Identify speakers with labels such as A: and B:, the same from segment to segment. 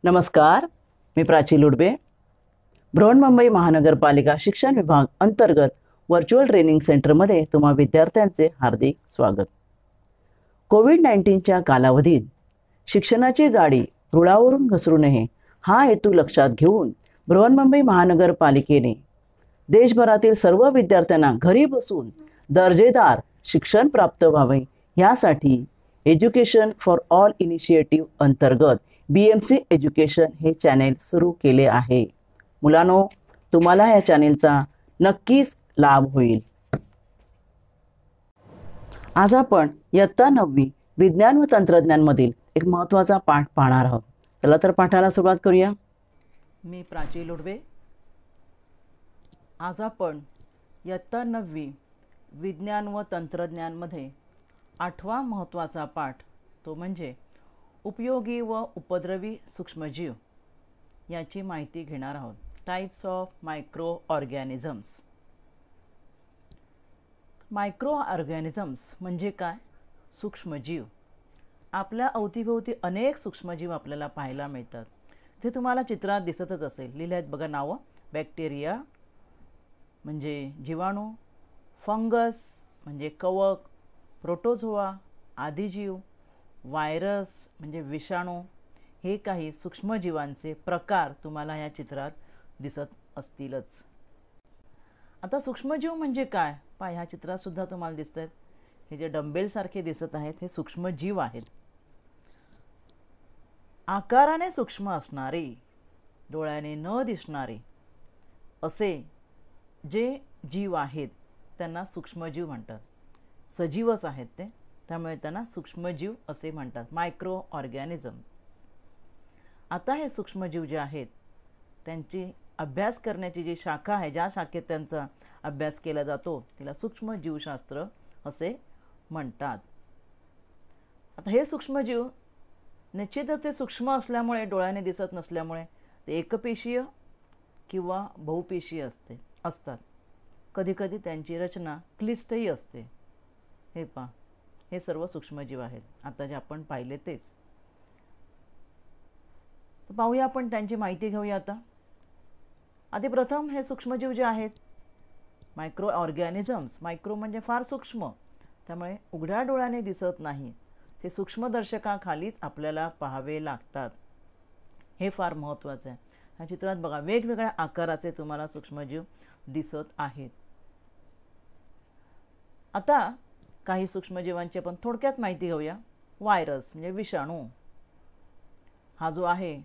A: नमस्कार, मी प्राची लुडबे. बृहन्मुंबई महानगरपालिका शिक्षण विभाग अंतर्गत व्हर्च्युअल ट्रेनिंग सेंटरमध्ये तुम्हा विद्यार्थ्यांचे हार्दिक स्वागत. कोविड-19च्या कालावधीत शिक्षणाची गाडी रुळावरून घसरू नये हा हेतू लक्षात घेऊन बृहन्मुंबई महानगरपालिकेने देशभरातील सर्व विद्यार्थ्यांना घरी बसून दर्जेदार शिक्षण प्राप्त व्हावे यासाठी एज्युकेशन फॉर ऑल इनिशिएटिव्ह अंतर्गत BMC एज्युकेशन हे चॅनेल सुरू केले आहे. मुलांनो, तुम्हाला या चॅनेलचा नक्कीच लाभ होईल. आज आपण इयत्ता 9वी विज्ञान व तंत्रज्ञानमधील एक महत्त्वाचा पाठ पाहणार आहोत. चला तर पाठाला सुरुवात करूया. मी प्राची लुडबे. आज आपण इयत्ता 9वी विज्ञान व तंत्रज्ञानमध्ये 8वा महत्त्वाचा पाठ तो म्हणजे उपयोगी व उपद्रवी सूक्ष्मजीव याची माहिती घेणार आहोत. Types of micro organisms. Micro organisms म्हणजे काय? सूक्ष्मजीव. आपल्या अवतीभोवती अनेक सूक्ष्मजीव आपल्याला पाहायला मिळतात. ते तुम्हाला चित्रात दिसतच असेल. लिहिले आहेत बघा नावं. बॅक्टेरिया म्हणजे जीवाणू, फंगस म्हणजे कवक, प्रोटोझोआ आदिजीव, व्हायरस म्हणजे विषाणू, हे काही सूक्ष्मजीवांचे प्रकार तुम्हाला या चित्रात दिसत असतीलच. आता सूक्ष्मजीव म्हणजे काय? पहा, ह्या चित्रात सुद्धा तुम्हाला दिसत आहेत. हे जे डंबेल सारखे दिसत आहेत हे सूक्ष्मजीव आहेत. आकाराने सूक्ष्म असणारे, डोळ्याने न दिसणारे असे जे जीव आहेत त्यांना सूक्ष्मजीव म्हणतात. सजीवच आहेत ते, त्यामुळे त्यांना सूक्ष्मजीव असे म्हणतात. Micro organisms. आता हे सूक्ष्मजीव जे आहेत त्यांची अभ्यास करण्याची जी शाखा आहे, ज्या शाखेत त्यांचा अभ्यास केला जातो तिला सूक्ष्मजीवशास्त्र असे म्हणतात. आता हे सूक्ष्मजीव निश्चितच ते सूक्ष्म असल्यामुळे, डोळ्याने दिसत नसल्यामुळे ते एकपेशीय किंवा बहुपेशीय असतात. कधीकधी त्यांची रचना क्लिष्टही असते. हे पहा, हे सर्व सूक्ष्मजीव आहेत आता जे आपण पाहिले तेच. पाहूया आपण त्यांची माहिती घेऊया. आता आधी प्रथम हे सूक्ष्मजीव जे आहेत मायक्रो ऑर्गॅनिझम्स. मायक्रो म्हणजे फार सूक्ष्म, त्यामुळे उघड्या डोळ्याने दिसत नाही. ते सूक्ष्मदर्शकाखालीच आपल्याला पाहावे लागतात. हे फार महत्त्वाचं आहे. ह्या चित्रात बघा वेगवेगळ्या आकाराचे तुम्हाला सूक्ष्मजीव दिसत आहेत. आता काही सूक्ष्मजीवांची आपण थोडक्यात माहिती घेऊया. व्हायरस म्हणजे विषाणू. हा जो आहे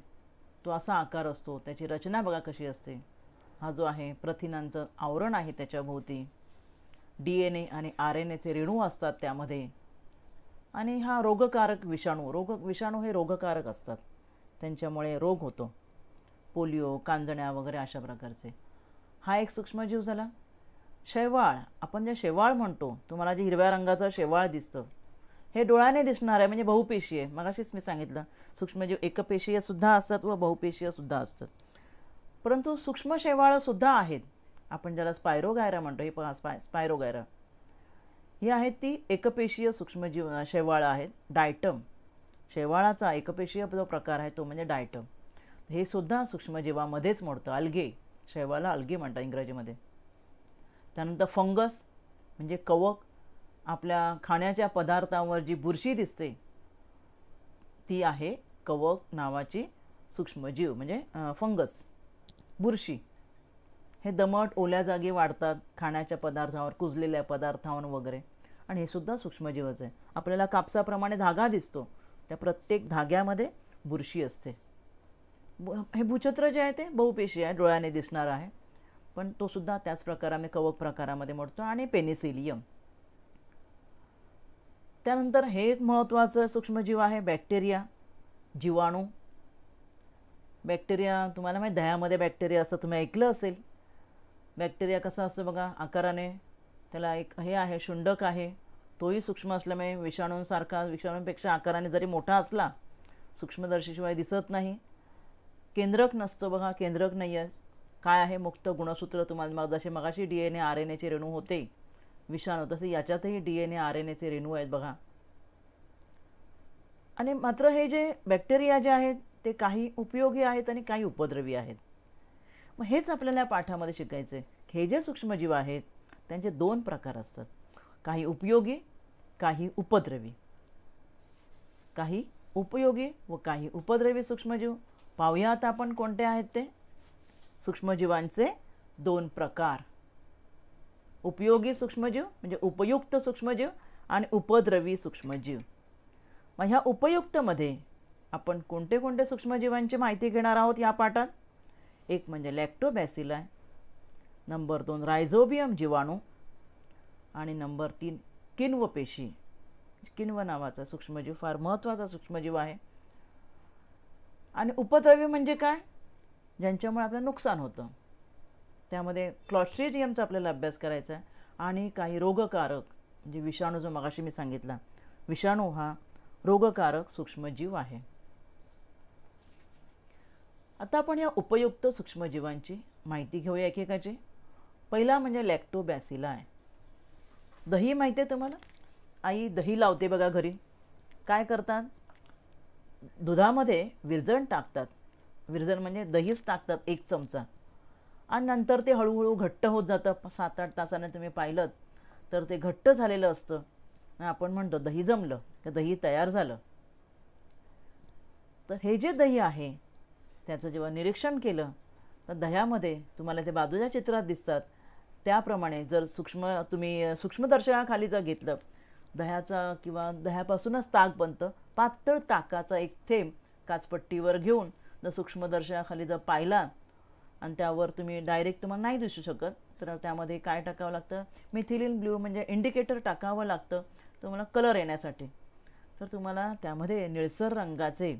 A: तो असा आकार असतो. त्याची रचना बघा कशी असते. हा जो आहे प्रथिनांचं आवरण आहे त्याच्याभोवती. DNA आणि RNAचे रेणू असतात त्यामध्ये. आणि हा रोगकारक विषाणू. विषाणू हे रोगकारक असतात, त्यांच्यामुळे रोग होतो. पोलिओ, कांजण्या वगैरे अशा प्रकारचे. हा एक सूक्ष्मजीव झाला. शैवाळ. आपण जे शेवाळ म्हणतो, तुम्हाला जे हिरव्या रंगाचं शेवाळ दिसतं हे डोळ्याने दिसणार आहे म्हणजे बहुपेशीय आहे. मगाशीच मी सांगितलं सूक्ष्मजीव एकपेशीय सुद्धा असतात व बहुपेशीय सुद्धा असतात. परंतु सूक्ष्म शेवाळ सुद्धा आहेत. आपण ज्याला स्पायरोगायरा म्हणतो, हे पहा स्पायरोगायरा ही आहेत ती एकपेशीय सूक्ष्मजीव शेवाळ आहेत. डायटम. शेवाळाचा एकपेशीय जो प्रकार आहे तो म्हणजे डायटम. हे सुद्धा सूक्ष्मजीवामध्येच मोडतं. अल्गे. शेवाळाला अल्गे म्हणतात इंग्रजीमध्ये. त्यानंतर फंगस म्हणजे कवक. आपल्या खाण्याच्या पदार्थांवर जी बुरशी दिसते ती आहे कवक नावाची सूक्ष्मजीव म्हणजे फंगस, बुरशी. हे दमट ओल्या जागी वाढतात, खाण्याच्या पदार्थावर, कुजलेल्या पदार्थांवर वगैरे. आणि हे सुद्धा सूक्ष्मजीवच आहे. आपल्याला कापसाप्रमाणे धागा दिसतो, त्या प्रत्येक धाग्यामध्ये बुरशी असते. हे भूछत्र जे आहे ते बहुपेशी आहे, डोळ्याने दिसणार आहे, पण तो सुद्धा त्याच प्रकाराने कवक प्रकारामध्ये मोडतो. आणि पेनिसिलियम. त्यानंतर हे एक महत्त्वाचं सूक्ष्मजीव आहे बॅक्टेरिया, जीवाणू. बॅक्टेरिया तुम्हाला माहिती, दह्यामध्ये बॅक्टेरिया असं तुम्ही ऐकलं असेल. बॅक्टेरिया कसा असतो बघा आकाराने. त्याला एक हे आहे, शुंडक आहे. तोही सूक्ष्म असल्यामुळे विषाणूंसारखा, विषाणूंपेक्षा आकाराने जरी मोठा असला सूक्ष्मदर्शीशिवाय दिसत नाही. केंद्रक नसतो बघा, केंद्रक नाही आहे. काय आहे? मुक्त गुणसूत्र. तुम्हाला जसे मगाशी DNA RNAचे रेणू होते विषाणू, तसे याच्यातही DNA RNAचे रेणू आहेत बघा. आणि मात्र हे जे बॅक्टेरिया जे आहेत ते काही उपयोगी आहेत आणि काही उपद्रवी आहेत. मग हेच आपल्याला या पाठामध्ये शिकायचं आहे. हे जे सूक्ष्मजीव आहेत त्यांचे दोन प्रकार असतात, काही उपयोगी, काही उपद्रवी. काही उपयोगी व काही उपद्रवी सूक्ष्मजीव. पाहूया आता आपण कोणते आहेत ते. सूक्ष्मजीवांचे दोन प्रकार, उपयोगी सूक्ष्मजीव म्हणजे उपयुक्त सूक्ष्मजीव आणि उपद्रवी सूक्ष्मजीव. मग ह्या उपयुक्तमध्ये आपण कोणते कोणते सूक्ष्मजीवांची माहिती घेणार आहोत या पाठात. एक म्हणजे लॅक्टोबॅसिलाई, नंबर 2 रायझोबियम जीवाणू आणि नंबर 3 किण्व पेशी. किण्व नावाचा सूक्ष्मजीव फार महत्त्वाचा सूक्ष्मजीव आहे. आणि उपद्रवी म्हणजे काय, ज्यांच्यामुळे आपलं नुकसान होतं. त्यामध्ये क्लॉस्ट्रिडियमचा आपल्याला अभ्यास करायचा आहे आणि काही रोगकारक म्हणजे विषाणू, जो मगाशी मी सांगितला विषाणू हा रोगकारक सूक्ष्मजीव आहे. आता आपण या उपयुक्त सूक्ष्मजीवांची माहिती घेऊया एकेकाची. पहिला म्हणजे लॅक्टोबॅसिलाई. दही माहिती आहे तुम्हाला, आई दही लावते बघा घरी. काय करतात, दुधामध्ये विरजण टाकतात. विरजण म्हणजे दहीच टाकतात 1 चमचा आणि नंतर ते हळूहळू घट्ट होत जातं. 7-8 तासाने तुम्ही पाहिलं तर ते घट्ट झालेलं असतं. आपण म्हणतो दही जमलं, की दही तयार झालं. तर हे जे दही आहे त्याचं जेव्हा निरीक्षण केलं तर दह्यामध्ये तुम्हाला ते बाजूच्या चित्रात दिसतात त्याप्रमाणे जर तुम्ही सूक्ष्मदर्शकाखाली जर घेतलं, दह्याचा किंवा दह्यापासूनच ताक बनतं, पातळ ताकाचा एक थेंब काचपट्टीवर घेऊन जर सूक्ष्मदर्शकाखाली जर पाहिला आणि त्यावर तुम्ही डायरेक्ट तुम्हाला नाही दिसू शकत, तर त्यामध्ये काय टाकावं लागतं, मिथिलीन ब्ल्यू म्हणजे इंडिकेटर टाकावं लागतं तुम्हाला कलर येण्यासाठी. तर तुम्हाला त्यामध्ये निळसर रंगाचे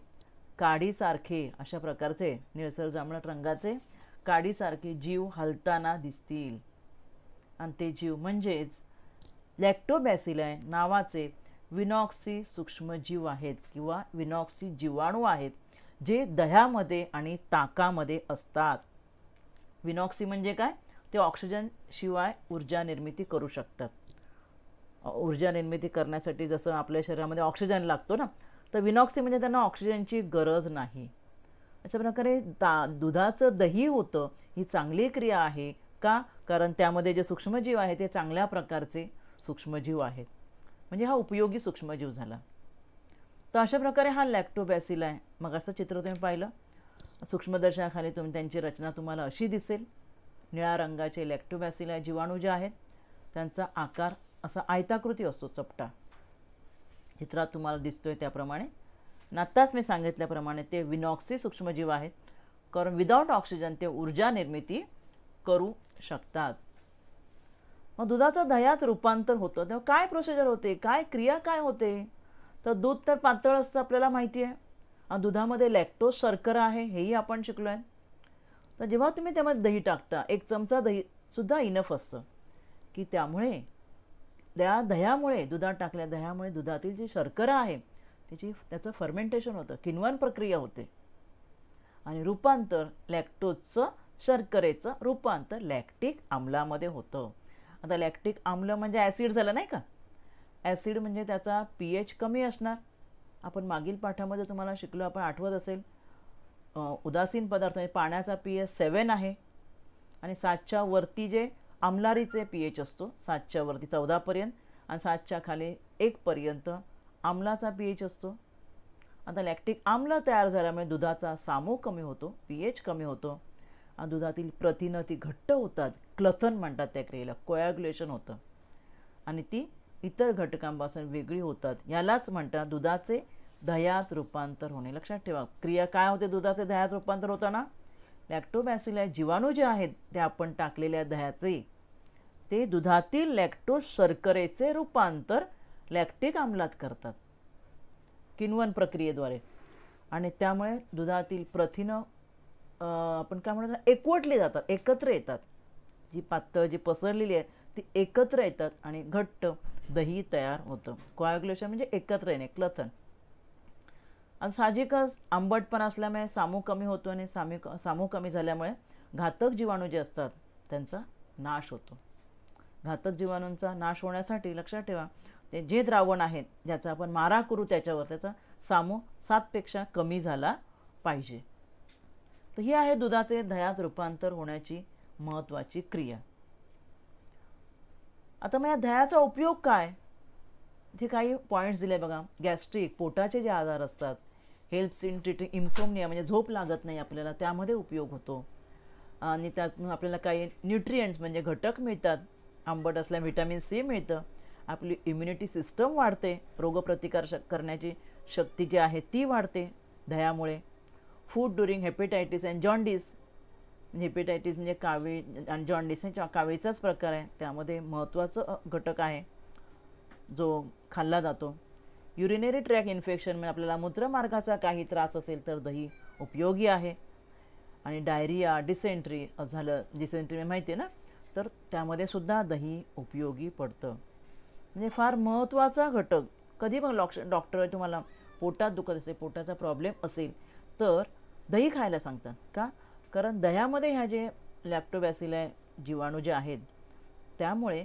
A: काडीसारखे अशा प्रकारचे निळसर जांभळट रंगाचे काडीसारखे जीव हलताना दिसतील. आणि ते जीव म्हणजेच लॅक्टोबॅसिलाई नावाचे विनॉक्सी सूक्ष्मजीव आहेत किंवा विनॉक्सी जीवाणू आहेत, जे दह्यामध्ये आणि ताकामध्ये असतात. विनॉक्सी म्हणजे काय, ते ऑक्सिजन शिवाय ऊर्जा निर्मिती करू शकतात. ऊर्जा निर्मिती करण्यासाठी जसं आपल्या शरीरामध्ये ऑक्सिजन लागतो ना, तर विनॉक्सी म्हणजे त्यांना ऑक्सिजनची गरज नाही. अशा प्रकारे दुधाचं दही होतं ही चांगली क्रिया आहे का, कारण त्यामध्ये जे सूक्ष्मजीव आहे ते चांगल्या प्रकारचे सूक्ष्मजीव आहेत, म्हणजे हा उपयोगी सूक्ष्मजीव झाला. तर अशा प्रकारे हा लॅक्टोबॅसिलाई, मग असं चित्र तुम्ही पाहिलं सूक्ष्मदर्शकाखाली त्यांची रचना तुम्हाला अशी दिसेल. निळ्या रंगाचे लॅक्टोबॅसिलाई जीवाणू जे आहेत त्यांचा आकार असा आयताकृती असतो, चपटा, चित्रात तुम्हाला दिसतोय त्याप्रमाणे. आत्ताच मी सांगितल्याप्रमाणे ते विनॉक्सी सूक्ष्मजीव आहेत, कारण विदाऊट ऑक्सिजन ते ऊर्जा निर्मिती करू शकतात. मग दुधाचं दह्यात रूपांतर होतं तेव्हा काय प्रोसिजर होते, काय क्रिया काय होते, तर दूध तर पातळ असतं आपल्याला माहिती आहे, आणि दुधामध्ये लॅक्टोज शर्करा आहे हेही आपण शिकलो आहे. तर जेव्हा तुम्ही त्यामध्ये दही टाकता, 1 चमचा दहीसुद्धा इनफ असतं, की त्यामुळे दह्यामुळे दुधात टाकल्या दह्यामुळे दुधातील जी शर्करा आहे त्याचं फर्मेंटेशन होतं, किण्वन प्रक्रिया होते आणि रूपांतर लॅक्टोजचं शर्करेचं रूपांतर लॅक्टिक आम्लामध्ये होतं. आता लॅक्टिक आम्ल म्हणजे ॲसिड झालं नाही का, ॲसिड म्हणजे त्याचा pH कमी असणार. आपण मागील पाठामध्ये तुम्हाला शिकलो, आपण आठवत असेल, उदासीन पदार्थ म्हणजे पाण्याचा pH 7 आहे आणि 7च्या वरती जे आम्लारीचे pH असतो, 7च्या वरती 14 पर्यंत आणि 7च्या खाली 1 पर्यंत आम्लाचा pH असतो. आता लॅक्टिक आम्ल तयार झाल्यामुळे दुधाचा सामू कमी होतो, pH कमी होतो आणि दुधातील प्रथिनं ती घट्ट होतात, क्लथन म्हणतात त्या क्रियेला, कोॲग्युलेशन होतं आणि ती इतर घटकांपासून वेगळी होतात. यालाच म्हणतात दुधाचे दह्यात रूपांतर होणे. लक्षात ठेवा, क्रिया काय होते दुधाचे दह्यात रूपांतर होताना, लॅक्टोबॅसिलाई जीवाणू जे आहेत ते आपण टाकलेल्या दह्याचे ते दुधातील लॅक्टोज शर्करेचे रूपांतर लॅक्टिक आम्लात करतात किण्वन प्रक्रियेद्वारे, आणि त्यामुळे दुधातील प्रथिनं आपण काय म्हणतो एकवटली जातात, एकत्र येतात. जी पातळ जी पसरलेली आहे ती एकत्र येतात आणि घट्ट दही तयार होतं. कोॲग्युलेशन म्हणजे एकत्र येणे, क्लथन. आणि साहजिकच आंबटपणा असल्यामुळे सामू कमी होतो आणि सामू कमी झाल्यामुळे घातक जीवाणू जे असतात त्यांचा नाश होतो. घातक जीवाणूंचा नाश होण्यासाठी लक्षात ठेवा, ते जे द्रावण आहेत ज्याचा आपण मारा करू त्याच्यावर त्याचा सामू 7 पेक्षा कमी झाला पाहिजे. तर ही आहे दुधाचे दह्यात रूपांतर होण्याची महत्त्वाची क्रिया. आता मग या दह्याचा उपयोग काय? इथे काही पॉईंट्स दिले बघा. गॅस्ट्रिक, पोटाचे जे आजार असतात, हेल्प्स इन ट्रीटिंग इन्सोमनिया म्हणजे झोप लागत नाही आपल्याला, त्यामध्ये उपयोग होतो. आणि त्यातून आपल्याला काही न्यूट्रिएंट्स म्हणजे घटक मिळतात. आंबट असल्या व्हिटॅमिन सी मिळतं. आपली इम्युनिटी सिस्टम वाढते, रोगप्रतिकार करण्याची शक्ती जी आहे ती वाढते दह्यामुळे. Food during hepatitis and jaundice, hepatitis म्हणजे कावीळ आणि जॉन्डिस हे कावीळचाच प्रकार आहे, त्यामध्ये महत्त्वाचं घटक आहे जो खाल्ला जातो. युरिनरी ट्रॅक इन्फेक्शन म्हणजे आपल्याला मूत्रमार्गाचा काही त्रास असेल तर दही उपयोगी आहे. आणि डायरिया, डिसेंट्री झालं, डिसेंट्री माहिती आहे ना, तर त्यामध्ये सुद्धा दही उपयोगी पडतं. म्हणजे फार महत्त्वाचा घटक. कधी पण डॉक्टर तुम्हाला पोटात दुखत असेल, पोटाचा प्रॉब्लेम असेल तर दही खायला सांगतात. का? कारण दह्यामध्ये ह्या जे लॅक्टोबॅसिलाई जीवाणू जे आहेत त्यामुळे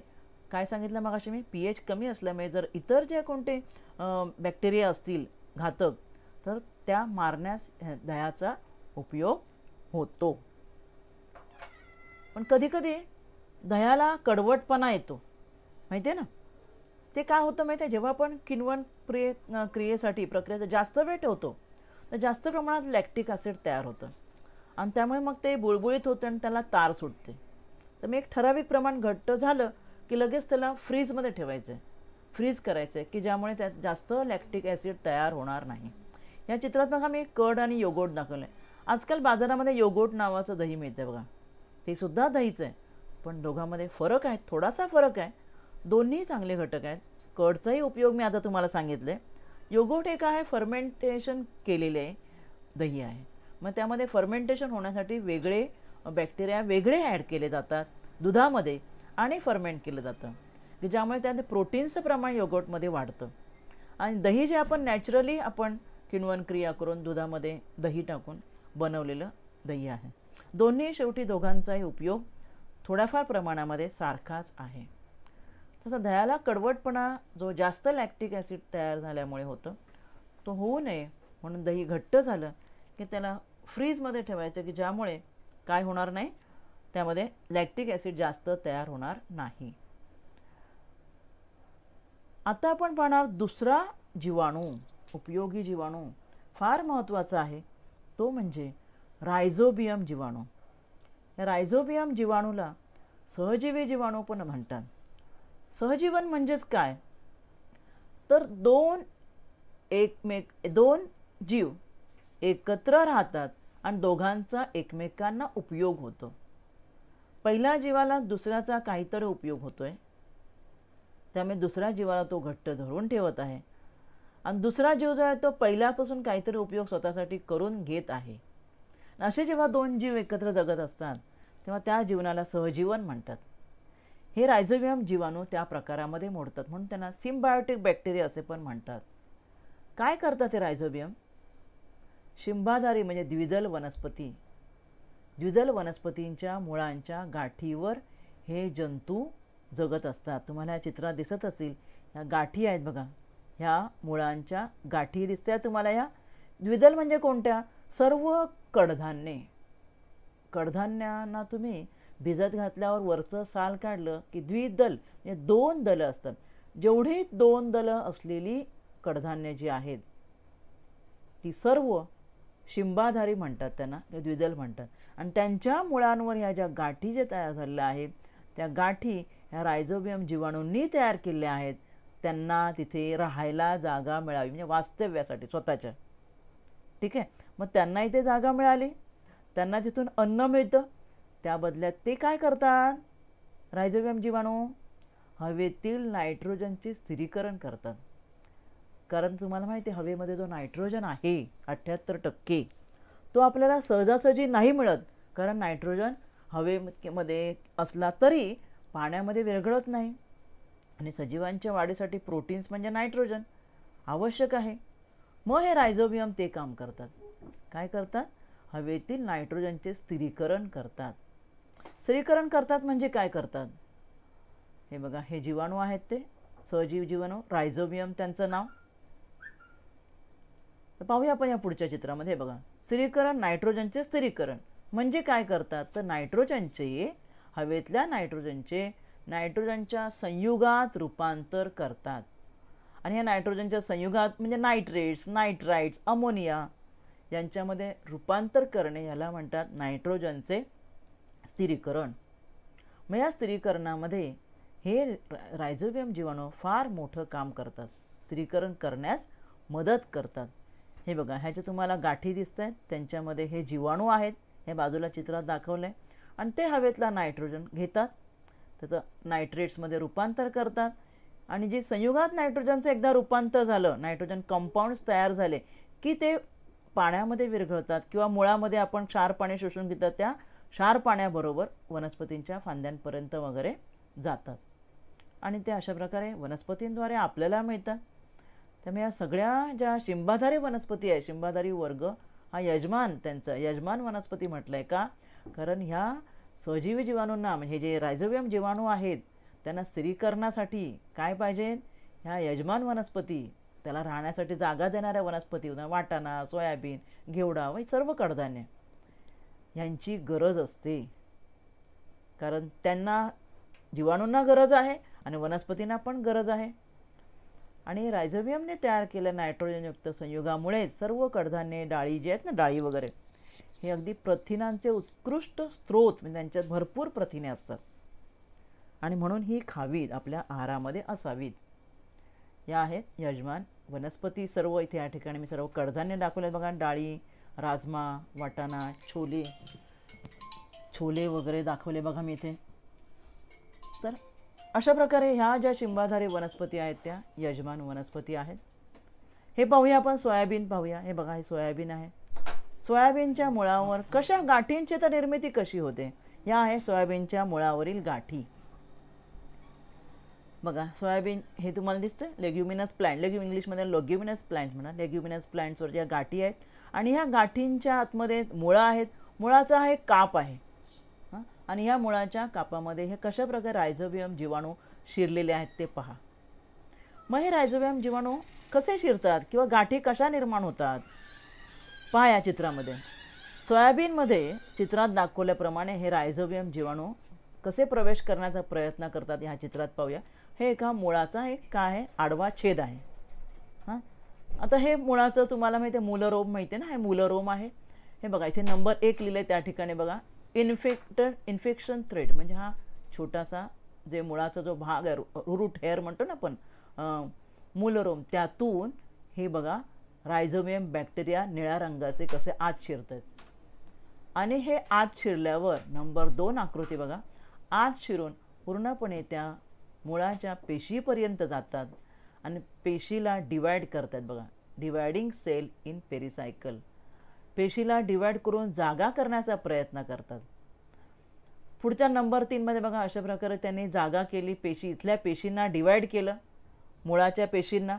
A: काय सांगितलं मगाशी मी, pH कमी असल्यामुळे जर इतर जे कोणते बॅक्टेरिया असतील घातक तर त्या मारण्यास दह्याचा उपयोग होतो. पण कधीकधी दह्याला कडवटपणा येतो, माहिती आहे ना. ते काय होतं माहिती आहे, जेव्हा आपण किण्वन प्रक्रियेचा जास्त वेळ ठेवतो तर जास्त प्रमाणात लॅक्टिक ॲसिड तयार होतं आणि त्यामुळे मग ते बुळबुळीत होतं आणि त्याला तार सुटते. तर मग एक ठराविक प्रमाण घट्ट झालं की लगेच त्याला फ्रीजमध्ये ठेवायचं आहे, फ्रीज करायचं आहे, की ज्यामुळे त्यात जास्त लॅक्टिक ॲसिड तयार होणार नाही. या चित्रात बघा मी कर्ड आणि योगर्ट दाखवलं आहे. आजकाल बाजारामध्ये योगर्ट नावाचं दही मिळतं बघा, ते सुद्धा दहीच आहे, पण दोघांमध्ये फरक आहे, थोडासा फरक आहे. दोन्ही चांगले घटक आहेत. कर्डचाही उपयोग मी आता तुम्हाला सांगितले. योगर्ट एक आहे फर्मेंटेशन केलेले दही आहे, मग त्यामध्ये फर्मेंटेशन होण्यासाठी वेगळे बॅक्टेरिया वेगळे ॲड केले जातात दुधामध्ये आणि फर्मेंट केलं जातं, की ज्यामुळे त्यामध्ये प्रोटीन्सचं प्रमाण योगर्टमध्ये वाढतं. आणि दही जे आपण नॅचरली आपण किण्वन क्रिया करून दुधामध्ये दही टाकून बनवलेलं दही आहे. दोन्ही शेवटी दोघांचाही उपयोग थोड्याफार प्रमाणामध्ये सारखाच आहे. तसं दह्याला कडवटपणा जो जास्त लॅक्टिक ॲसिड तयार झाल्यामुळे होतं तो होऊ नये म्हणून दही घट्ट झालं की त्याला फ्रीजमध्ये ठेवायचं, की ज्यामुळे काय होणार नाही, त्यामध्ये लॅक्टिक ॲसिड जास्त तयार होणार नाही. आता आपण पाहणार दुसरा जीवाणू, उपयोगी जीवाणू फार महत्त्वाचा आहे, तो म्हणजे रायझोबियम जीवाणू. या रायझोबियम जीवाणूला सहजीवी जीवाणू पण म्हणतात. सहजीवन म्हणजेच काय, तर दोन जीव एकत्र राहतात आणि दोघांचा एकमेकांना उपयोग होतो. पहिल्या जीवाला दुसऱ्याचा काहीतरी उपयोग होतोय, त्यामुळे दुसऱ्या जीवाला तो घट्ट धरून ठेवत आहे आणि दुसरा जीव जो आहे तो पहिल्यापासून काहीतरी उपयोग स्वतःसाठी करून घेत आहे. असे जेव्हा दोन जीव एकत्र जगत असतात तेव्हा त्या जीवनाला सहजीवन म्हणतात. हे रायझोबियम जीवाणू त्या प्रकारामध्ये मोडतात म्हणून त्यांना सिम्बायोटिक बॅक्टेरिया असे पण म्हणतात. काय करतात हे रायझोबियम? शिंबाधारी म्हणजे द्विदल वनस्पतींच्या मुळांच्या गाठीवर हे जंतू जगत असतात. तुम्हाला या चित्रात दिसत असेल, ह्या गाठी आहेत बघा, ह्या मुळांच्या गाठी दिसत्या तुम्हाला. या द्विदल म्हणजे कोणत्या? सर्व कडधान्यांना तुम्ही भिजत घातल्यावर वरचं साल काढलं की द्विदल म्हणजे दोन दलं असतात. जेवढी दोन दलं असलेली कडधान्य जी आहेत ती सर्व शिंबाधारी म्हणतात, त्यांना द्विदल म्हणतात. आणि त्यांच्या मुळांवर ह्या ज्या गाठी जे तयार झालेल्या आहेत त्या गाठी ह्या रायझोबियम जीवाणूंनी तयार केलेल्या आहेत. त्यांना तिथे राहायला जागा मिळावी म्हणजे वास्तव्यासाठी स्वतःच्या. ठीक आहे, मग त्यांना इथे जागा मिळाली, त्यांना जिथून अन्न मिळतं, त्या बदल्यात ते काय करतात? रायझोबियम जीवाणू हवेतील नायट्रोजनचे स्थिरीकरण करतात. कारण तुम्हाला माहिती आहे हवेमध्ये जो नायट्रोजन आहे 78%, तो आपल्याला सहजासहजी नाही मिळत. कारण नायट्रोजन हवेमध्ये असला तरी पाण्यामध्ये विरघळत नाही आणि सजीवांच्या वाढीसाठी प्रोटीन्स म्हणजे नायट्रोजन आवश्यक आहे. मग हे रायझोबियम ते काम करतात. काय करतात? हवेतील नायट्रोजनचे स्थिरीकरण करतात. स्थिरीकरण करतात म्हणजे काय करतात? हे बघा, हे जीवाणू आहेत ते सहजीव जीवाणू, रायझोबियम त्यांचं नाव. तर पाहूया आपण या पुढच्या चित्रामध्ये. बघा, स्थिरीकरण, नायट्रोजनचे स्थिरीकरण म्हणजे काय करतात तर नायट्रोजनचे, हवेतल्या नायट्रोजनचे नायट्रोजनच्या संयुगात रूपांतर करतात. आणि या नायट्रोजनच्या संयुगात म्हणजे नायट्रेट्स, नायट्राइट्स, अमोनिया यांच्यामध्ये रूपांतर करणे याला म्हणतात नायट्रोजनचे स्थिरीकरण. मग या स्थिरीकरणामध्ये हे रायझोबियम जीवाणू फार मोठं काम करतात, स्थिरीकरण करण्यास मदत करतात. हे बघा, ह्याच्या तुम्हाला गाठी दिसत आहेत, त्यांच्यामध्ये हे जीवाणू आहेत, हे बाजूला चित्रात दाखवलं आहे. आणि ते हवेतला नायट्रोजन घेतात, त्याचं नायट्रेट्समध्ये रूपांतर करतात. आणि जे संयुगात नायट्रोजनचं एकदा रूपांतर झालं, नायट्रोजन कंपाऊंड्स तयार झाले की ते पाण्यामध्ये विरघळतात किंवा मुळामध्ये आपण क्षार पाणी शोषून घेतात, त्या क्षार पाण्याबरोबर वनस्पतींच्या फांद्यांपर्यंत वगैरे जातात आणि ते अशा प्रकारे वनस्पतींद्वारे आपल्याला मिळतात. त्यामुळे या सगळ्या ज्या शिंबाधारी वनस्पती आहे, शिंबाधारी वर्ग हा यजमान, त्यांचा यजमान वनस्पती म्हटलं आहे का, कारण ह्या सहजीवी जीवाणूंना म्हणजे जे रायझोबियम जीवाणू आहेत त्यांना स्थिरीकरणासाठी काय पाहिजे, ह्या यजमान वनस्पती, त्याला राहण्यासाठी जागा देणाऱ्या वनस्पती, वाटाणा, सोयाबीन, घेवडा व सर्व कडधान्य यांची गरज असते. कारण त्यांना जीवाणूंना गरज आहे आणि वनस्पतींना पण गरज आहे. आणि रायझोबियमने तयार केलेल्या नायट्रोजनयुक्त संयुगामुळे सर्व कडधान्ये, डाळी जे आहेत ना, डाळी वगैरे, हे अगदी प्रथिनांचे उत्कृष्ट स्रोत, म्हणजे त्यांच्यात भरपूर प्रथिने असतात आणि म्हणून ही खावीत, आपल्या आहारामध्ये असावीत. या आहेत यजमान वनस्पती सर्व. इथे या ठिकाणी मी सर्व कडधान्य दाखवले बघा, डाळी, राजमा, वाटाणा, छोले वगैरे दाखवले बघा मी इथे. तर अशा प्रकारे ह्या ज्या शिंबाधारी वनस्पती आहेत त्या यजमान वनस्पती आहेत. हे पाहूया आपण, सोयाबीन पाहूया. हे बघा, हे सोयाबीन आहे. सोयाबीनच्या मुळावर कशा गाठींची तर निर्मिती कशी होते, या आहे सोयाबीनच्या मुळावरील गाठी. बघा, सोयाबीन हे तुम्हाला दिसतं, लेग्युमिनस प्लांट, इंग्लिशमध्ये लेग्युमिनस प्लांट म्हणा, लेग्युमिनस प्लांट्सवर ज्या गाठी आहेत आणि ह्या गाठींच्या आतमध्ये मुळं आहेत. मुळाचा हा एक काप आहे आणि ह्या मुळाच्या कापामध्ये हे कशा प्रकारे रायझोबियम जीवाणू शिरलेले आहेत ते पहा. मग हे रायझोबियम जीवाणू कसे शिरतात किंवा गाठी कशा निर्माण होतात पहा या चित्रामध्ये. सोयाबीनमध्ये चित्रात दाखवल्याप्रमाणे हे रायझोबियम जीवाणू कसे प्रवेश करण्याचा प्रयत्न करतात ह्या चित्रात पाहूया. हे एका मुळाचा एक काय आहे, आडवा छेद आहे. हां, आता हे मुळाचं तुम्हाला माहिती आहे, मूलरोम माहिती आहे ना, हे मूलरोम आहे. हे बघा, इथे नंबर 1 लिहिलं आहे, त्या ठिकाणी बघा इन्फेक्शन थ्रेड, म्हणजे हा छोटासा जे मुळाचा जो भाग आहे, रूट हेअर म्हणतो ना आपण, मूलरोम, त्यातून हे बघा रायझोबियम बॅक्टेरिया निळ्या रंगाचे कसे आत शिरतात. आणि हे आत शिरल्यावर नंबर 2 आकृती बघा, आत शिरून पूर्णपणे त्या मुळाच्या पेशीपर्यंत जातात आणि पेशीला डिवाइड करतात. बघा, डिवायडिंग सेल इन पेरिसायकल, पेशीला डिवाइड करून जागा करण्याचा प्रयत्न करतात. पुढच्या नंबर 3 मध्ये बघा, अशा प्रकारे त्यांनी जागा केली, पेशी, इथल्या पेशींना डिवाइड केलं, मुळाच्या पेशींना,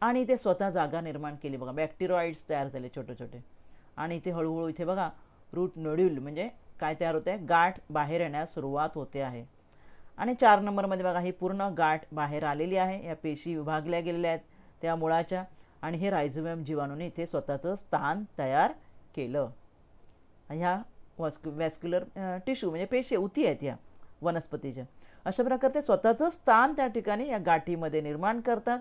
A: आणि ते स्वतः जागा निर्माण केली. बघा, बॅक्टेरॉइड्स तयार झाले छोटे छोटे. आणि इथे हळूहळू इथे बघा रूट नोड्यूल म्हणजे काय तयार होते, गाठ बाहेर येण्यास सुरुवात होते आहे. आणि 4 नंबरमध्ये बघा, ही पूर्ण गाठ बाहेर आलेली आहे, या पेशी विभागल्या गेलेल्या आहेत त्या मुळाच्या, आणि हे रायझोबियम जीवाणूने इथे स्वतःचं स्थान तयार केलं. ह्या वॅस्क्युलर टिश्यू म्हणजे पेशी, उती आहेत या वनस्पतीच्या. अशा प्रकारे ते स्वतःचं स्थान त्या ठिकाणी या गाठीमध्ये निर्माण करतात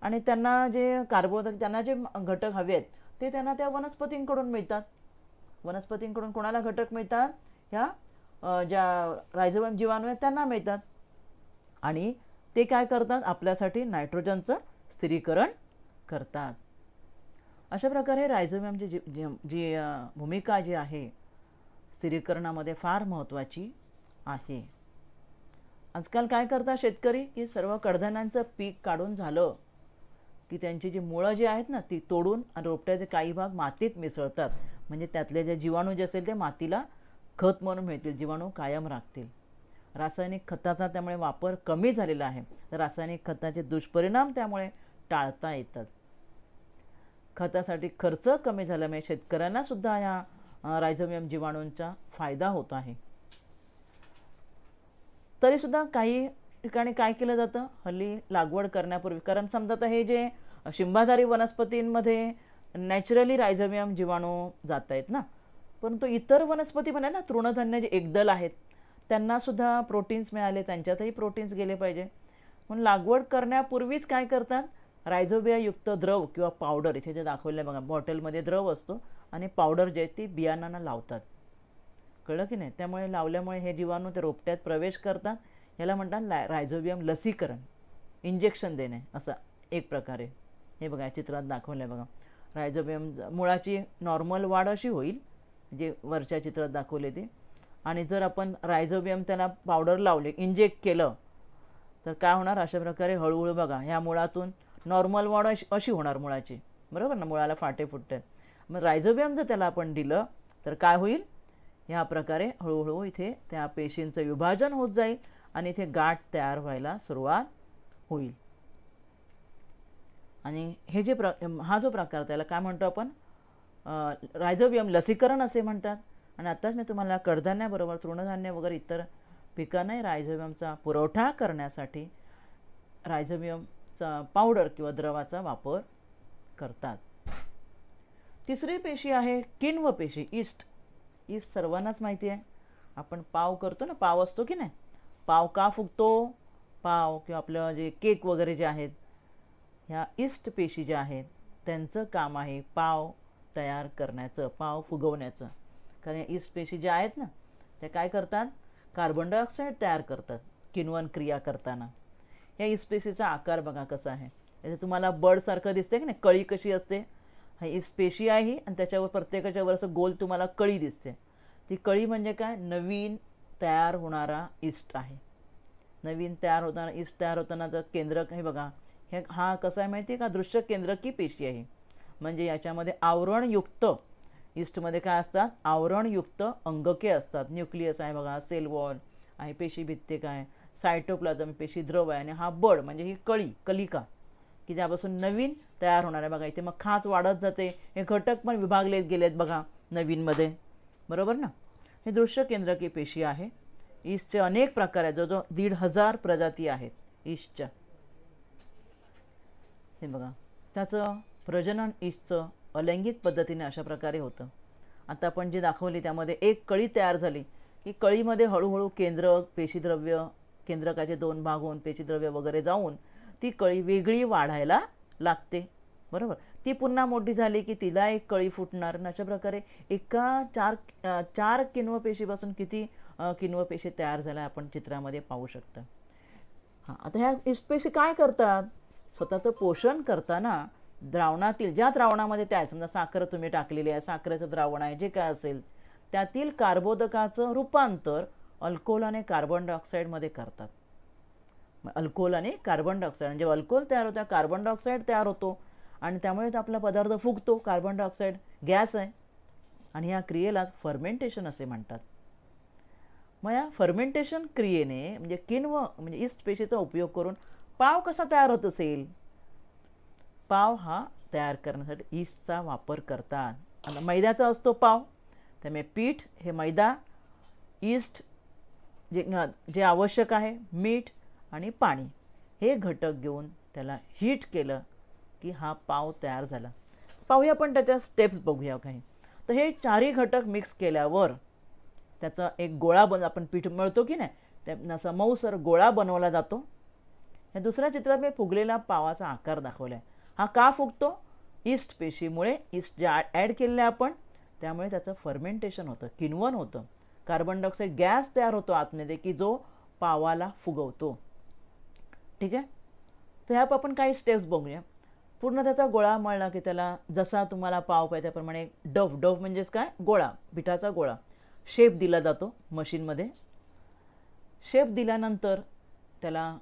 A: आणि त्यांना जे त्यांना जे घटक हवे आहेत ते त्यांना त्या वनस्पतींकडून मिळतात. वनस्पतींकडून कोणाला घटक मिळतात, ह्या ज्या रायझोबियम जीवाणू आहेत त्यांना मिळतात. आणि ते काय करतात, आपल्यासाठी नायट्रोजनचं स्थिरीकरण करतात. अशा प्रकारे रायझोबियमची जी भूमिका जी आहे स्थिरीकरणामध्ये फार महत्त्वाची आहे. आजकाल काय करतात शेतकरी, की सर्व कडधान्यांचं पीक काढून झालं की त्यांची जी मुळं जी आहेत ना ती तोडून आणि रोपट्याचे काही भाग मातीत मिसळतात, म्हणजे त्यातले जे जीवाणू जे असेल ते मातीला खत म्हणून मिळतील, जीवाणू कायम राखतील. रासायनिक खताचा त्यामुळे वापर कमी झालेला आहे, तर रासायनिक खताचे दुष्परिणाम त्यामुळे टाळता येतात. खतासाठी खर्च कमी झाल्यामुळे शेतकऱ्यांना सुद्धा या रायझोबियम जीवाणूंचा फायदा होत आहे. तरीसुद्धा काही ठिकाणी काय केलं जातं, हल्ली लागवड करण्यापूर्वी, कारण समजा आता हे जे शिंबाधारी वनस्पतींमध्ये नॅचरली रायझोबियम जीवाणू जात आहेत ना, परंतु इतर वनस्पती म्हणा ना, तृणधान्य जे एकदल आहेत त्यांनासुद्धा प्रोटीन्स मिळाले, त्यांच्यातही प्रोटीन्स गेले पाहिजे. म्हणून लागवड करण्यापूर्वीच काय करतात, रायझोबियायुक्त द्रव किंवा पावडर, इथे जे दाखवलं आहे बघा, बॉटलमध्ये द्रव असतो आणि पावडर जे आहे ती बियाणांना लावतात. कळलं की नाही? त्यामुळे लावल्यामुळे हे जीवाणू ते रोपट्यात प्रवेश करतात. याला म्हणतात रायझोबियम लसीकरण, इंजेक्शन देणे असा एक प्रकारे. हे बघा चित्रात दाखवलं आहे बघा, रायझोबियम मुळाची नॉर्मल वाढ अशी होईल जे वरच्या चित्रात दाखवले ते. आणि जर आपण रायझोबियम त्याला पावडर लावले, इंजेक्ट केलं, तर काय होणार, अशा प्रकारे हळूहळू बघा ह्या मुळातून नॉर्मल वाढ अशी होणार मुळाची, बरोबर ना, मुळाला फाटे फुटतात. मग रायझोबियम जर त्याला आपण दिलं तर काय होईल, ह्या प्रकारे हळूहळू इथे त्या पेशींचं विभाजन होत जाईल आणि इथे गाठ तयार व्हायला सुरुवात होईल. आणि हे जे हा जो प्रकार त्याला काय म्हणतो आपण, रायझोबियम लसीकरण असे म्हणतात. आणि आत्ताच मी तुम्हाला कडधान्याबरोबर तृणधान्य वगैरे इतर पिकांनाही रायझोबियमचा पुरवठा करण्यासाठी रायझोबियमचा पावडर किंवा द्रवाचा वापर करतात. तिसरी पेशी आहे किण्व पेशी, ईस्ट. ईस्ट सर्वांनाच माहिती आहे, आपण पाव करतो ना, पाव असतो की नाही, पाव का फुगतो, पाव किंवा आपलं जे केक वगैरे जे आहेत, ह्या ईस्ट पेशी ज्या आहेत त्यांचं काम आहे पाव तयार करण्याचं, पाव फुगवण्याचं. कारण ईस्ट पेशी ज्या आहेत ना त्या काय करतात, कार्बन डायऑक्साईड तयार करतात किण्वन क्रिया करताना. या ईस्ट पेशीचा आकार बघा कसा आहे, याचं तुम्हाला बर्डसारखं दिसते की नाही, कळी कशी असते, हा ईस्ट पेशी आहे आणि त्याच्यावर प्रत्येकाच्या वर असं गोल तुम्हाला कळी दिसते. ती कळी म्हणजे काय, नवीन तयार होणारा ईस्ट आहे. नवीन तयार होताना ईस्ट तयार होतानाचं केंद्रक हे बघा, हे हा कसा आहे माहिती आहे का, दृश्य केंद्रकी पेशी आहे. म्हणजे याच्यामध्ये आवरणयुक्त, ईस्टमध्ये काय असतात, आवरणयुक्त अंगके असतात. न्यूक्लियस आहे बघा, सेल वॉल आहे, पेशी भित्ते काय, सायटोप्लाझम पेशी द्रव आहे, आणि हा बड म्हणजे ही कळी, कलिका, की ज्यापासून नवीन तयार होणार आहे. बघा इथे मग खाच वाढत जाते, हे घटक पण विभागले गेलेत बघा नवीनमध्ये, बरोबर ना. हे दृश्य केंद्रकी पेशी आहे. ईस्टचे अनेक प्रकार आहेत, जो 1,500 प्रजाती आहेत ईस्टच्या. हे बघा त्याचं प्रजनन ईस्टचं अलैंगिक पद्धतीने अशा प्रकारे होतं. आता आपण जी दाखवली त्यामध्ये एक कळी तयार झाली की कळीमध्ये हळूहळू केंद्रक, पेशीद्रव्य, केंद्रकाचे 2 भाग होऊन पेशीद्रव्य वगैरे जाऊन ती कळी वेगळी वाढायला लागते, बरोबर. ती पुन्हा मोठी झाली की तिला एक कळी फुटणार. अशा प्रकारे एका चार किण्व पेशीपासून किती किण्व पेशी तयार झाल्या आपण चित्रामध्ये पाहू शकता. हां, आता ह्या ईस्ट पेशी काय करतात, स्वतःचं पोषण करताना द्रावणातील, ज्या द्रावणामध्ये त्या समजा साखर तुम्ही टाकलेली आहे, साखरेचं द्रावण आहे जे काय असेल, त्यातील कार्बोदकाचं रूपांतर अल्कोहोल आणि कार्बन डायऑक्साईडमध्ये करतात. अल्कोहोल आणि कार्बन डायऑक्साईड, म्हणजे अल्कोहोल तयार होतं, कार्बन डायऑक्साईड तयार होतो आणि त्यामुळे आपला पदार्थ फुगतो. कार्बन डायऑक्साईड गॅस आहे आणि या क्रियेला फर्मेंटेशन असे म्हणतात. मग या फर्मेंटेशन क्रियेने म्हणजे किण्व म्हणजे ईस्ट पेशीचा उपयोग करून पाव कसा तयार होत असेल, पाव हा तयार करण्यासाठी ईस्टचा वापर करतात. आणि मैद्याचा असतो पाव, त्यामुळे पीठ हे मैदा, ईस्ट जे आवश्यक आहे, मीठ आणि पाणी हे घटक घेऊन त्याला हीट केलं की हा पाव तयार झाला. पाहूया आपण त्याच्या स्टेप्स बघूया काही. तर हे चारही घटक मिक्स केल्यावर त्याचा एक गोळा आपण पीठ मिळतो की नाही, त्याचा मऊसर गोळा बनवला जातो. या दुसऱ्या चित्रात मी फुगलेला पावाचा आकार दाखवला आहे. हा का फुगतो, ईस्ट पेशीमुळे. ईस्ट जे ॲड केलेलं आहे आपण त्यामुळे त्याचं फर्मेंटेशन होतं, किण्वन होतं. कार्बन डायऑक्साईड गॅस तयार होतो आतमध्ये की जो पावाला फुगवतो. ठीक आहे, तर ह्या आपण काही स्टेप्स बघूया. पूर्ण त्याचा गोळा मळला की त्याला जसा तुम्हाला पाव पाहिजे त्याप्रमाणे डव म्हणजेच काय, गोळा, पिठाचा गोळा शेप दिला जातो मशीनमध्ये. शेप दिल्यानंतर त्याला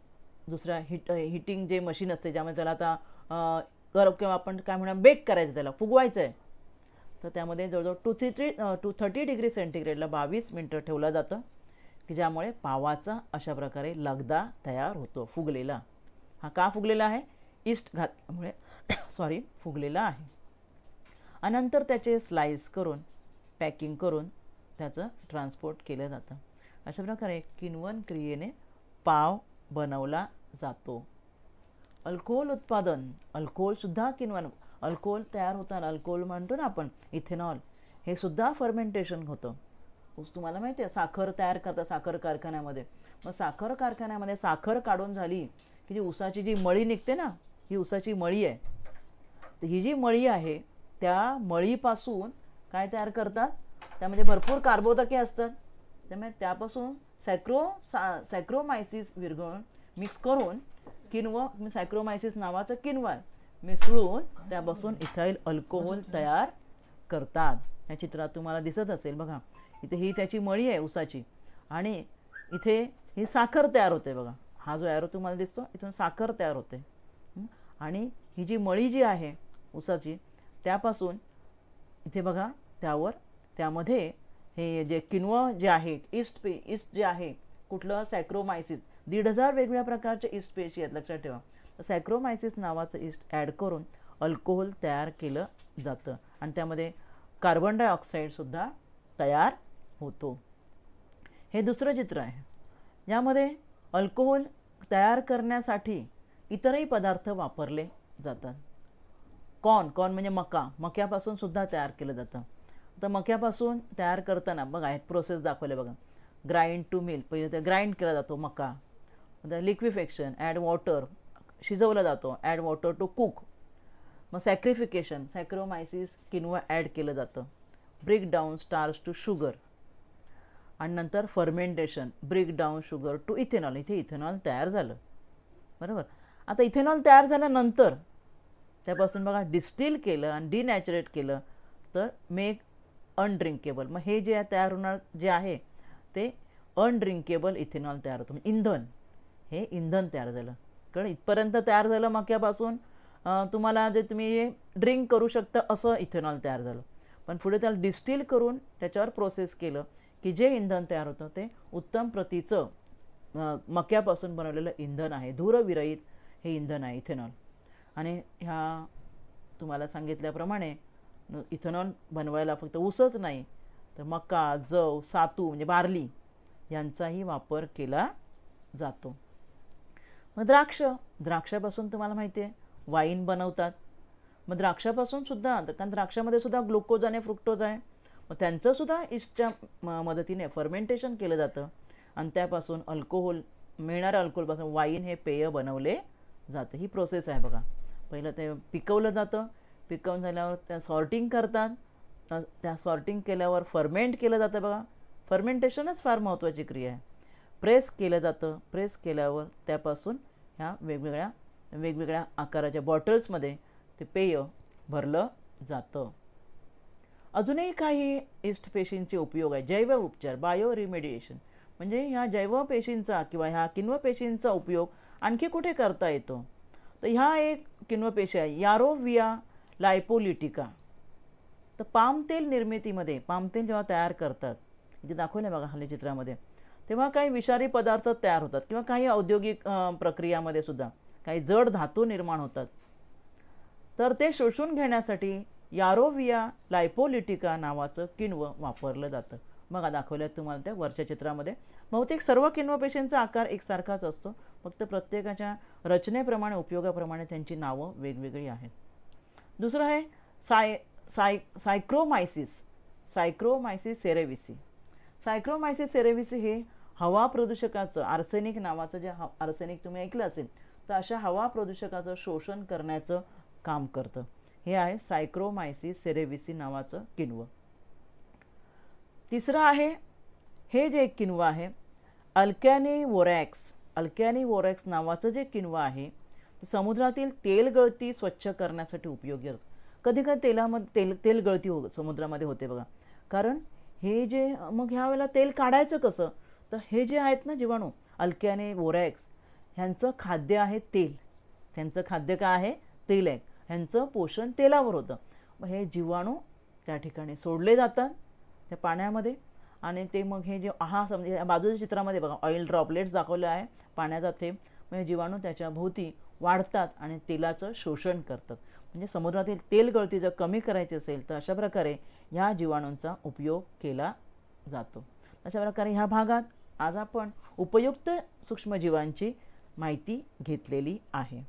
A: दुसऱ्या हिटिंग जे मशीन असते ज्यामध्ये त्याला आता गरम किंवा आपण काय म्हणा बेक करायचं, त्याला फुगवायचं आहे, तर त्यामध्ये जवळजवळ 230 डिग्री सेंटीग्रेडला 22 मिनटं ठेवलं जातं की ज्यामुळे पावाचा अशा प्रकारे लगदा तयार होतो फुगलेला. हा का फुगलेला आहे, ईस्ट घातल्यामुळे फुगलेला आहे. आणि नंतर त्याचे स्लाइस करून पॅकिंग करून त्याचं ट्रान्सपोर्ट केलं जातं. अशा प्रकारे किण्वन क्रियेने पाव बनवला जातो. अल्कोहोल उत्पादन, अल्कोहोलसुद्धा किण्वन, अल्कोहोल तयार होताना अल्कोहोल म्हणतो ना आपण इथेनॉल, हे सुद्धा फर्मेंटेशन होतं. तुम्हाला माहिती आहे साखर तयार करतात साखर कारखान्यामध्ये. मग साखर कारखान्यामध्ये साखर काढून झाली की जी ऊसाची जी मळी निघते ना, ही ऊसाची मळी आहे. तर ही जी मळी आहे त्या मळीपासून काय तयार करतात, त्यामध्ये भरपूर कार्बोदके असतात. त्यामुळे त्यापासून सॅक्रोमायसिस विरघळून मिक्स करून सॅक्रोमायसिस नावाचं किण्व मिसळून त्यापासून इथाइल अल्कोहोल तयार करतात. या चित्रात तुम्हाला दिसत असेल बघा, इथे ही त्याची मळी आहे ऊसाची आणि इथे ही साखर तयार होते बघा. हा जो ॲरो तुम्हाला दिसतो इथून साखर तयार होते. आणि ही जी मळी जी आहे ऊसाची त्यापासून इथे बघा त्यामध्ये हे जे किण्व जे आहे इस्ट जे आहे कुठलं सॅक्रोमायसिस, 1,500 वेगवेगळ्या प्रकारचे इस्ट पेशी आहेत लक्षात ठेवा. तर सॅक्रोमायसिस नावाचं इस्ट ॲड करून अल्कोहोल तयार केलं जातं आणि त्यामध्ये कार्बन डायऑक्साईडसुद्धा तयार होतो. हे दुसरं चित्र आहे. यामध्ये अल्कोहोल तयार करण्यासाठी इतरही पदार्थ वापरले जातात. कॉर्न म्हणजे मक्यापासून सुद्धा तयार केलं जातं. तर मक्यापासून तयार करताना बघा एक प्रोसेस दाखवले बघा. ग्राइंड टू मिल्क, पहिले ते ग्राइंड केला जातो मका. लिक्विफेक्शन, ॲड वॉटर, शिजवला जातो, ॲड वॉटर टू कुक. मग सॅक्रिफिकेशन, सॅक्रोमायसिस किण्व ॲड केलं जातं. Break down starch to sugar आणि नंतर fermentation, break down sugar to ethanol. इथे इथेनॉल तयार झालं बरोबर. आता इथेनॉल तयार झाल्यानंतर त्यापासून बघा डिस्टिल केलं आणि डिनॅचरेट केलं तर मेक अनड्रिंकेबल. मग हे जे तयार होणार जे आहे ते अनड्रिंकेबल इथेनॉल तयार होतं. म्हणजे इंधन, हे इंधन तयार झालं. कारण इथपर्यंत तयार झालं मक्यापासून तुम्हाला जे तुम्ही ड्रिंक करू शकता असं इथेनॉल तयार झालं. पण पुढे त्याला डिस्टिल करून त्याच्यावर प्रोसेस केलं की जे इंधन तयार होतं ते उत्तम प्रतीचं मक्यापासून बनवलेलं इंधन आहे. धूरविरहित हे इंधन आहे इथेनॉल. आणि ह्या तुम्हाला सांगितल्याप्रमाणे इथेनॉल बनवायला फक्त ऊसच नाही तर मका, जव, सातू म्हणजे बार्ली यांचाही वापर केला जातो. मग द्राक्षापासून तुम्हाला माहिती आहे वाईन बनवतात. मग द्राक्षापासून सुद्धा, कारण द्राक्षामध्ये सुद्धा ग्लुकोज आणि फ्रुक्टोज आहे, मग त्यांचंसुद्धा इस्टच्या मदतीने फर्मेंटेशन केलं जातं आणि त्यापासून अल्कोहोल, मिळणाऱ्या अल्कोहोलपासून वाईन हे पेय बनवले जातं. ही प्रोसेस आहे बघा. पहिलं ते पिकवलं जातं, पिकवून झाल्यावर त्या सॉर्टिंग करतात, त्या सॉर्टिंग केल्यावर फर्मेंट केलं जातं बघा. फर्मेंटेशनच फार महत्त्वाची क्रिया आहे. प्रेस केलं जातं, प्रेस केल्यावर त्यापासून ह्या वेगवेगळ्या आकाराच्या बॉटल्समध्ये ते पेय भरलं जातं. अजूनही काही इस्ट पेशींचे उपयोग आहे. जैव उपचार, बायो रिमेडिएशन, म्हणजे ह्या जैव पेशींचा किंवा ह्या किण्व पेशींचा उपयोग आणखी कुठे करता येतो. तर ह्या एक किण्व पेशी आहे यारोविया लायपोलिटिका. तर पाम तेल निर्मितीमध्ये, पाम तेल जेव्हा तयार करतात इथे दाखवले बघा हल्ली चित्रामध्ये, तेव्हा काही विषारी पदार्थ तयार होतात किंवा काही औद्योगिक प्रक्रियामध्ये सुद्धा काही जड धातू निर्माण होतात. तर ते शोषून घेण्यासाठी यारोविया लायपोलिटिका नावाचं किण्व वापरलं जातं. बघा दाखवलं तुम्हाला त्या वरच्या चित्रामध्ये. बहुतेक सर्व किण्व पेशींचा आकार एकसारखाच असतो, फक्त प्रत्येकाच्या रचनेप्रमाणे, उपयोगाप्रमाणे त्यांची नावं वेगवेगळी आहेत. दुसरं आहे सायक्रोमायसिस सेरेविसी. सायक्रोमायसिस सेरेविसी हे हवा प्रदूषकाचं, आर्सेनिक नावाचं, जे आर्सेनिक तुम्ही ऐकलं असेल, तर अशा हवा प्रदूषकाचं शोषण करण्याचं काम करतं. हे आहे सायक्रोमायसिस सेरेविसी नावाचं किण्व. तिसरं आहे हे जे किण्व आहे अल्कॅनिवोरॅक्स. अल्कॅनिवोरॅक्स नावाचं जे किण्व आहे समुद्रातील तेल गळती स्वच्छ करण्यासाठी उपयोगी होतं. कधी कधी तेलामध्ये तेल गळती समुद्रामध्ये होते बघा. कारण हे जे मग ह्या वेळेला तेल काढायचं कसं, तर हे जे आहेत ना जीवाणू अल्कॅनिवोरॅक्स, ह्यांचं खाद्य आहे तेल. त्यांचं खाद्य काय आहे, तेल आहे. ह्यांचं पोषण तेलावर होतं. मग हे जीवाणू त्या ठिकाणी सोडले जातात त्या पाण्यामध्ये आणि ते मग हे जे समजा बाजूच्या चित्रामध्ये बघा ऑइल ड्रॉपलेट्स दाखवले आहे, पाण्याचा थेंब. मग हे जीवाणू त्याच्या भोवती वाढतात आणि तेलाचं शोषण करतात. म्हणजे समुद्रातील तेल गळती जर कमी करायची असेल तर अशा प्रकारे ह्या जीवाणूंचा उपयोग केला जातो. अशा प्रकारे ह्या भागात आज आपण उपयुक्त सूक्ष्मजीवांची माहिती घेतलेली आहे.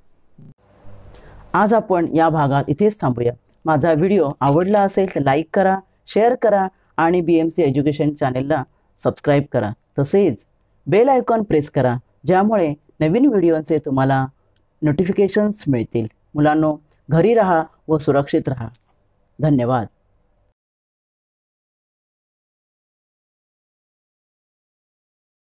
A: आज आपण या भागात इथेच थांबूया. माझा व्हिडिओ आवडला असेल तर लाईक करा, शेअर करा आणि BMC एज्युकेशन चॅनेलला सबस्क्राईब करा. तसेच बेल आयकॉन प्रेस करा, ज्यामुळे नवीन व्हिडिओचे तुम्हाला नोटिफिकेशन्स मिळतील. मुलांनो, घरी राहा व सुरक्षित राहा. धन्यवाद.